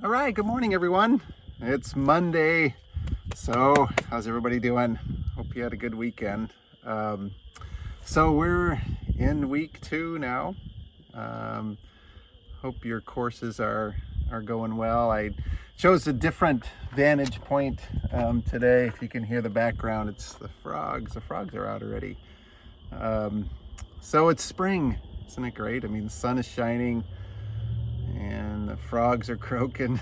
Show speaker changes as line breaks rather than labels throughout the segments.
All right, good morning, everyone. It's Monday. So, how's everybody doing? Hope you had a good weekend. So, we're in week 2 now. Um, Hope your courses are going well. I chose a different vantage point today. If you can hear the background, it's the frogs. The frogs are out already. So, it's spring. Isn't it great? I mean, the sun is shining and the frogs are croaking.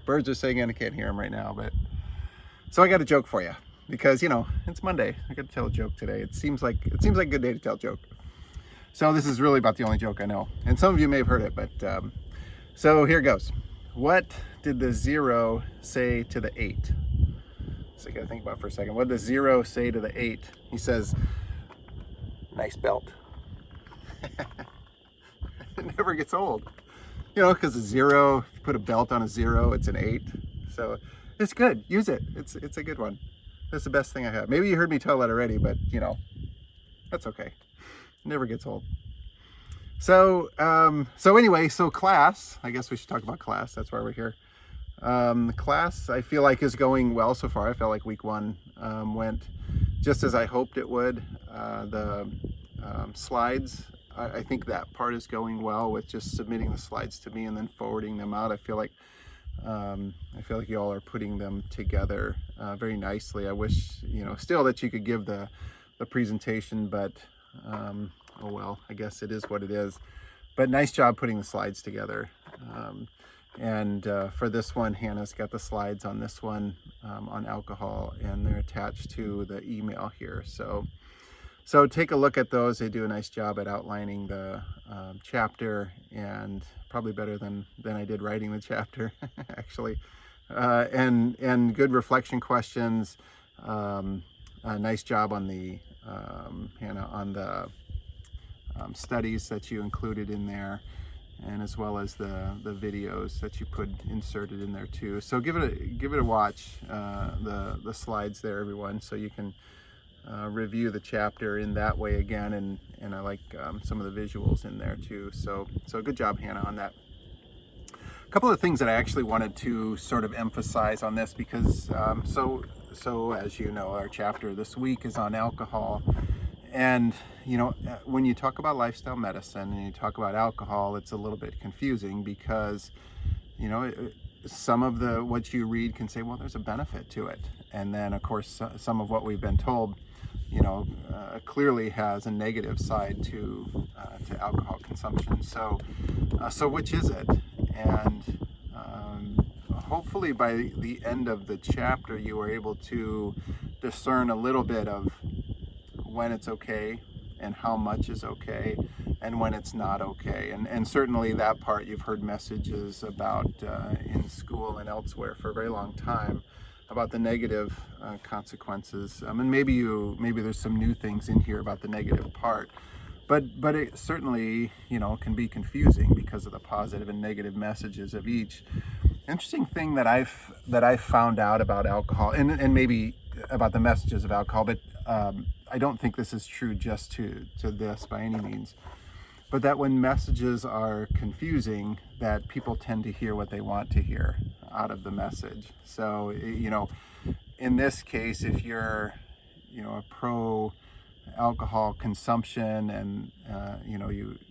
Birds are singing. I can't hear them right now, but so I got a joke for you because it's Monday. I got to tell a joke today. It seems like a good day to tell a joke. So this is really about the only joke I know, and some of you may have heard it, but so here goes. What did the 0 say to the 8? So I got to think about it for a second. What did the 0 say to the 8? He says, "Nice belt." It never gets old. Because a 0, if you put a belt on a 0, it's an 8. So it's good. Use it. It's a good one. That's the best thing I have. Maybe you heard me tell that already, but that's okay. It never gets old. So anyway, class. I guess we should talk about class. That's why we're here. Class, I feel like, is going well so far. I felt like week 1 went just as I hoped it would. The slides, I think that part is going well with just submitting the slides to me and then forwarding them out. I feel like you all are putting them together very nicely. I wish, still that you could give the presentation, but oh well, I guess it is what it is. But nice job putting the slides together. And for this one, Hannah's got the slides on this one on alcohol, and they're attached to the email here. So take a look at those. They do a nice job at outlining the chapter, and probably better than I did writing the chapter, actually. And good reflection questions. A nice job on the Hannah, on the studies that you included in there, and as well as the videos that you put inserted in there too. So give it a watch. The slides there, everyone, so you can review the chapter in that way again, and I like some of the visuals in there too. So good job, Hannah, on that. A couple of things that I actually wanted to sort of emphasize on this, because so as you know, our chapter this week is on alcohol. And when you talk about lifestyle medicine and you talk about alcohol, it's a little bit confusing because some of what you read can say, well, there's a benefit to it, and then of course some of what we've been told clearly has a negative side to alcohol consumption. So which is it? And hopefully by the end of the chapter you are able to discern a little bit of when it's okay and how much is okay and when it's not okay. And certainly that part you've heard messages about in school and elsewhere for a very long time about the negative consequences. And maybe there's some new things in here about the negative part, but it certainly can be confusing because of the positive and negative messages of each. Interesting thing that I've found out about alcohol, and maybe about the messages of alcohol, but I don't think this is true just to this by any means, but that when messages are confusing, that people tend to hear what they want to hear out of the message. So in this case, if you're a pro alcohol consumption and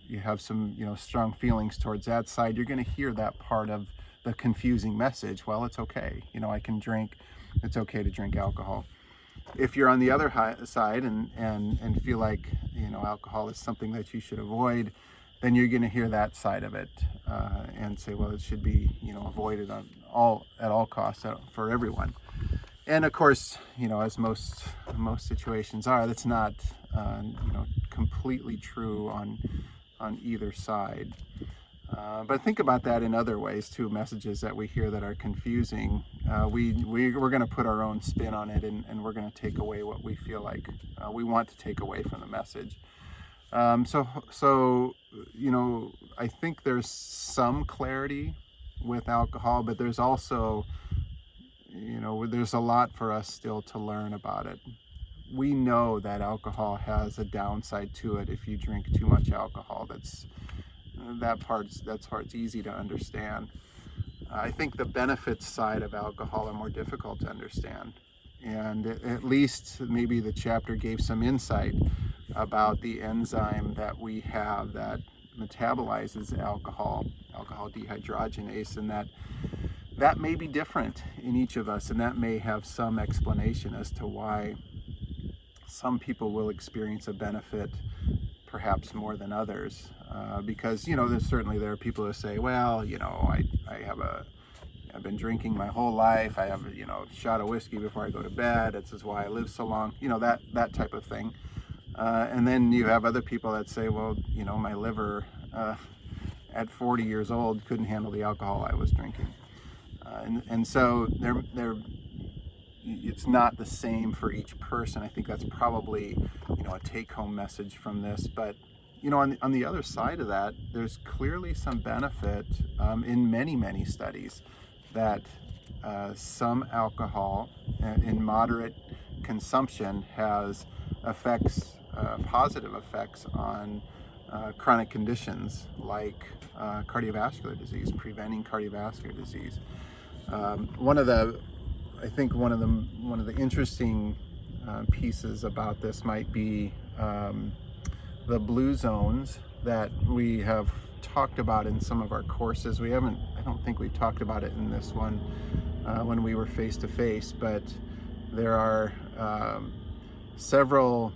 you have some strong feelings towards that side, you're going to hear that part of the confusing message. Well, it's okay, I can drink, it's okay to drink alcohol. If you're on the other side and feel like alcohol is something that you should avoid, then you're going to hear that side of it and say, well, it should be avoided at all costs for everyone. And of course, as most situations are, that's not completely true on either side. But think about that in other ways too. Messages that we hear that are confusing, we're going to put our own spin on it, and we're going to take away what we feel like we want to take away from the message. So I think there's some clarity with alcohol, but there's also there's a lot for us still to learn about it. We know that alcohol has a downside to it if you drink too much alcohol. That part's easy to understand. I think the benefits side of alcohol are more difficult to understand. And at least maybe the chapter gave some insight about the enzyme that we have that metabolizes alcohol dehydrogenase, and that may be different in each of us, and that may have some explanation as to why some people will experience a benefit perhaps more than others, because there are people who say, well, I've been drinking my whole life, I have a shot of whiskey before I go to bed, this is why I live so long, that type of thing. And then you have other people that say, well, my liver at 40 years old couldn't handle the alcohol I was drinking. And so it's not the same for each person. I think that's probably a take-home message from this. But on the other side of that, there's clearly some benefit in many studies that some alcohol in moderate consumption has positive effects on chronic conditions like cardiovascular disease, preventing cardiovascular disease. One of the interesting pieces about this might be the blue zones that we have talked about in some of our courses. I don't think we've talked about it in this one when we were face to face, but there are several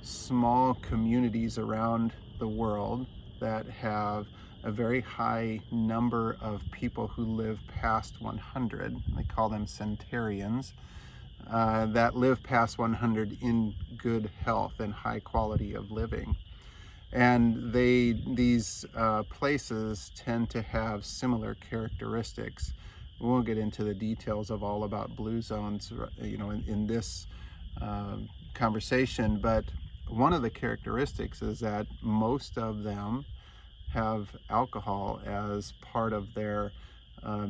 small communities around the world that have a very high number of people who live past 100. They call them centenarians, that live past 100 in good health and high quality of living. And these places tend to have similar characteristics. We won't get into the details of all about blue zones, in this conversation, but one of the characteristics is that most of them have alcohol as part of their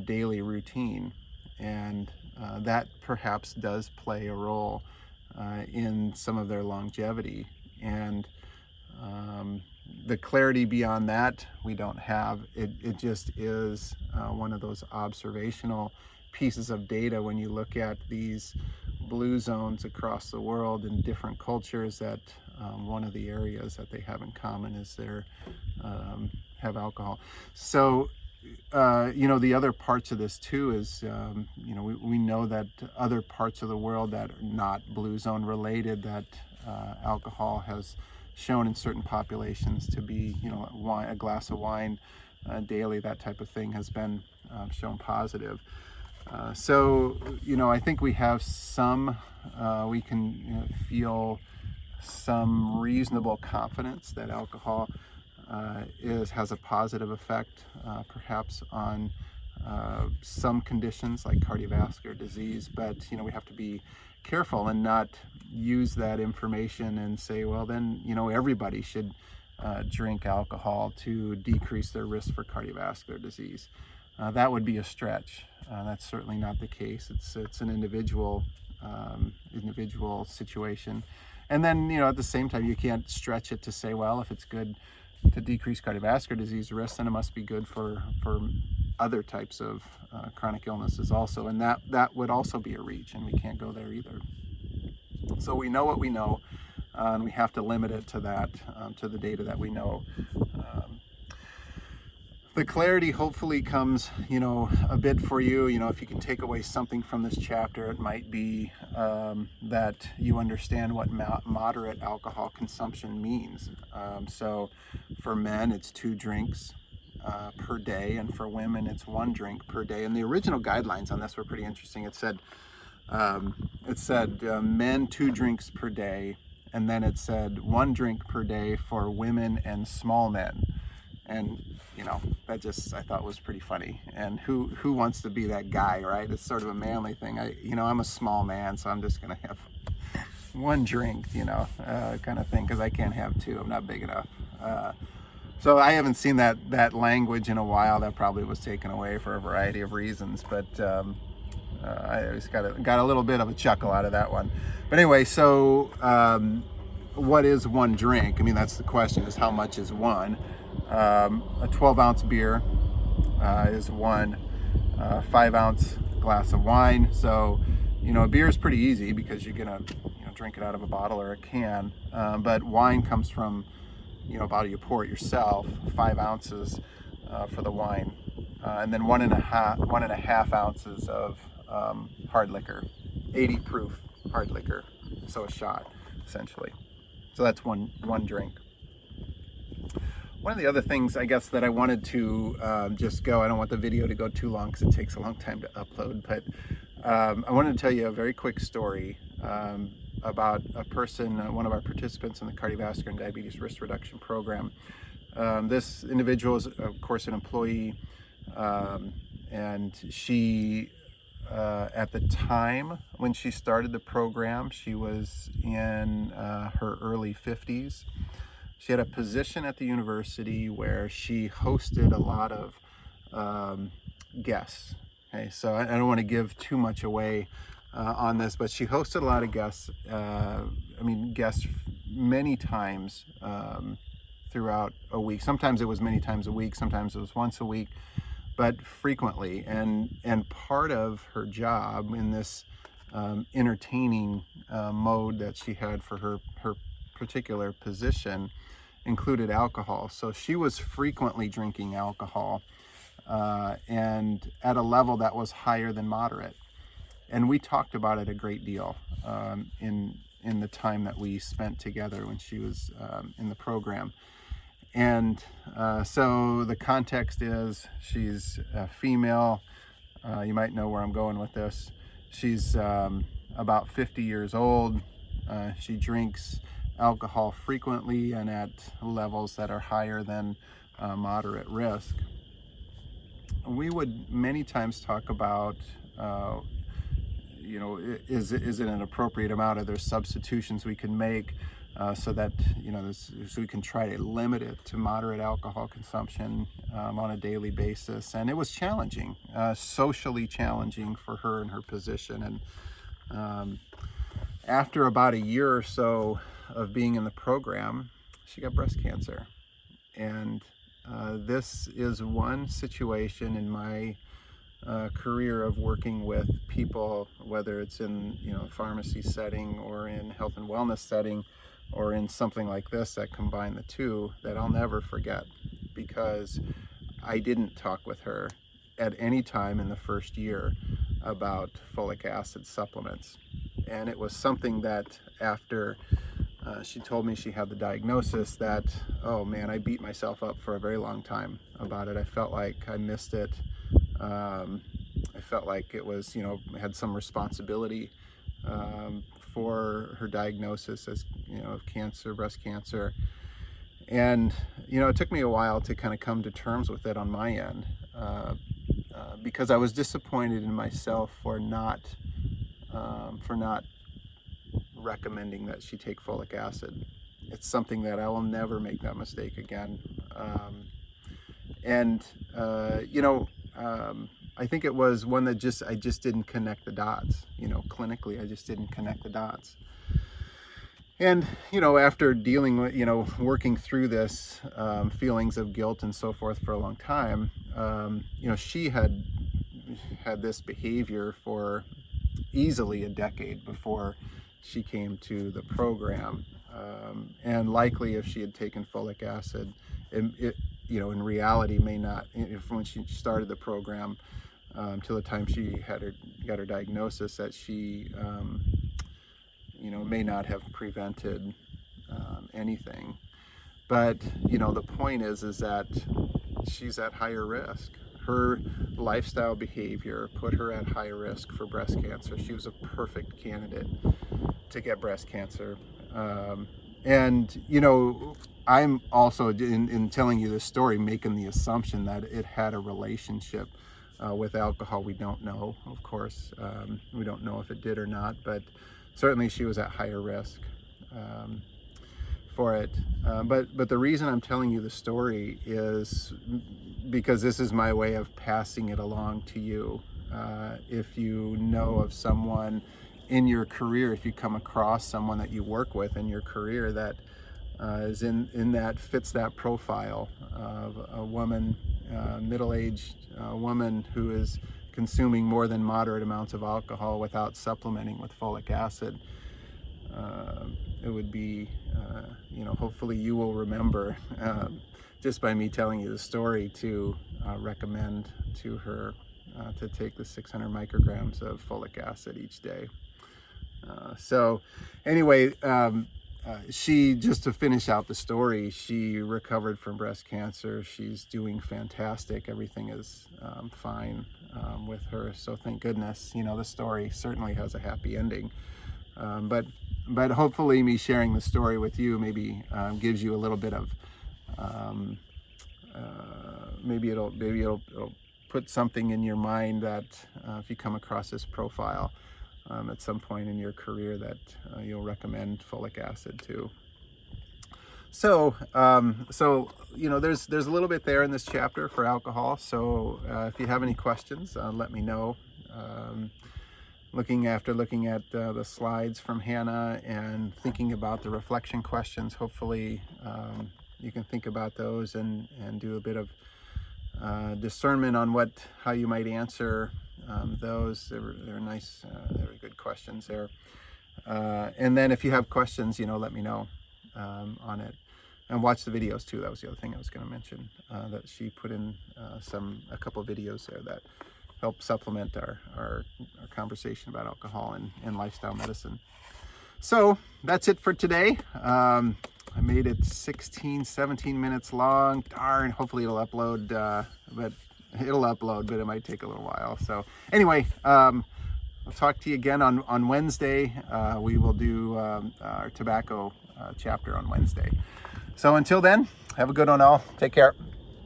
daily routine, and that perhaps does play a role in some of their longevity. And the clarity beyond that we don't have. It just is one of those observational pieces of data when you look at these blue zones across the world in different cultures, that one of the areas that they have in common is they have alcohol. So the other parts of this too is we know that other parts of the world that are not blue zone related, that alcohol has shown in certain populations to be, a glass of wine daily, that type of thing has been shown positive. So I think we have we can feel some reasonable confidence that alcohol has a positive effect, perhaps on some conditions like cardiovascular disease, but we have to be careful and not use that information and say, well, then everybody should drink alcohol to decrease their risk for cardiovascular disease. That would be a stretch. That's certainly not the case. It's an individual situation. And then, at the same time, you can't stretch it to say, well, if it's good to decrease cardiovascular disease risk, then it must be good for other types of chronic illnesses also. And that would also be a reach, and we can't go there either. So we know what we know, and we have to limit it to that, to the data that we know. The clarity hopefully comes, a bit for you. If you can take away something from this chapter, it might be that you understand what moderate alcohol consumption means. So for men, it's 2 drinks per day, and for women, it's 1 drink per day. And the original guidelines on this were pretty interesting. It said men 2 drinks per day, and then it said 1 drink per day for women and small men. And that I thought was pretty funny. And who wants to be that guy, right? It's sort of a manly thing. I'm a small man, so I'm just gonna have 1 drink, kind of thing, because I can't have 2. I'm not big enough. So I haven't seen that language in a while. That probably was taken away for a variety of reasons, but I just got a little bit of a chuckle out of that one. But anyway, so what is 1 drink? I mean, that's the question, is how much is 1? A 12-ounce beer is 1. 5-ounce glass of wine. So, a beer is pretty easy because you're gonna, drink it out of a bottle or a can. But wine comes from, a bottle you pour it yourself. 5 ounces for the wine, and then one and a half ounces of hard liquor, 80 proof hard liquor. So a shot, essentially. So that's one drink. One of the other things, I guess, that I wanted to just go, I don't want the video to go too long because it takes a long time to upload, but I wanted to tell you a very quick story about a person, one of our participants in the cardiovascular and diabetes risk reduction program. This individual is, of course, an employee, and she, at the time when she started the program, she was in her early 50s. She had a position at the university where she hosted a lot of guests. Okay, so I don't want to give too much away on this, but she hosted a lot of guests. Guests many times throughout a week. Sometimes it was many times a week. Sometimes it was once a week, but frequently. And part of her job in this entertaining mode that she had for her particular position included alcohol. So she was frequently drinking alcohol, and at a level that was higher than moderate. And we talked about it a great deal in the time that we spent together when she was in the program. And so the context is she's a female. You might know where I'm going with this. She's about 50 years old. She drinks alcohol frequently and at levels that are higher than moderate risk. We would many times talk about, is it an appropriate amount? Are there substitutions we can make so that, so we can try to limit it to moderate alcohol consumption on a daily basis? And it was challenging, socially challenging for her and her position. And after about a year or so of being in the program, she got breast cancer. And this is one situation in my career of working with people, whether it's in pharmacy setting or in health and wellness setting or in something like this that combine the two, that I'll never forget, because I didn't talk with her at any time in the first year about folic acid supplements. And it was something that after she told me she had the diagnosis, that, oh man, I beat myself up for a very long time about it. I felt like I missed it. I felt like it was, had some responsibility for her diagnosis as, of cancer, breast cancer. And, it took me a while to kind of come to terms with it on my end, because I was disappointed in myself for not recommending that she take folic acid. It's something that I will never make that mistake again. I think it was one that I just didn't connect the dots. Clinically, I just didn't connect the dots. And, after dealing with, working through this, feelings of guilt and so forth for a long time, she had this behavior for easily a decade before she came to the program. And likely if she had taken folic acid, it in reality may not, when she started the program, till the time she got her diagnosis, that she, may not have prevented anything. But, the point is that she's at higher risk. Her lifestyle behavior put her at high risk for breast cancer. She was a perfect candidate to get breast cancer. I'm also, in telling you this story, making the assumption that it had a relationship with alcohol. We don't know, of course. We don't know if it did or not, but certainly she was at higher risk for it. But the reason I'm telling you the story is because this is my way of passing it along to you. If you know of someone in your career, if you come across someone that you work with in your career that is in that fits that profile of a woman, middle-aged woman who is consuming more than moderate amounts of alcohol without supplementing with folic acid. It would be, hopefully you will remember, just by me telling you the story, to recommend to her to take the 600 micrograms of folic acid each day. So anyway, she, just to finish out the story, she recovered from breast cancer. She's doing fantastic. Everything is fine with her. So thank goodness, the story certainly has a happy ending. But hopefully me sharing the story with you maybe gives you a little bit of, maybe it'll put something in your mind that if you come across this profile at some point in your career, that you'll recommend folic acid to. So, there's a little bit there in this chapter for alcohol. So if you have any questions, let me know. Looking at the slides from Hannah and thinking about the reflection questions, hopefully you can think about those and do a bit of discernment on how you might answer those. They're nice, they're good questions there. And then if you have questions, let me know on it. And watch the videos too. That was the other thing I was going to mention, that she put in a couple of videos there that help supplement our conversation about alcohol and lifestyle medicine. So that's it for today. I made it 17 minutes long. Darn, hopefully it'll upload, but it might take a little while. So anyway, I'll talk to you again on Wednesday. We will do our tobacco chapter on Wednesday. So until then, have a good one all. Take care.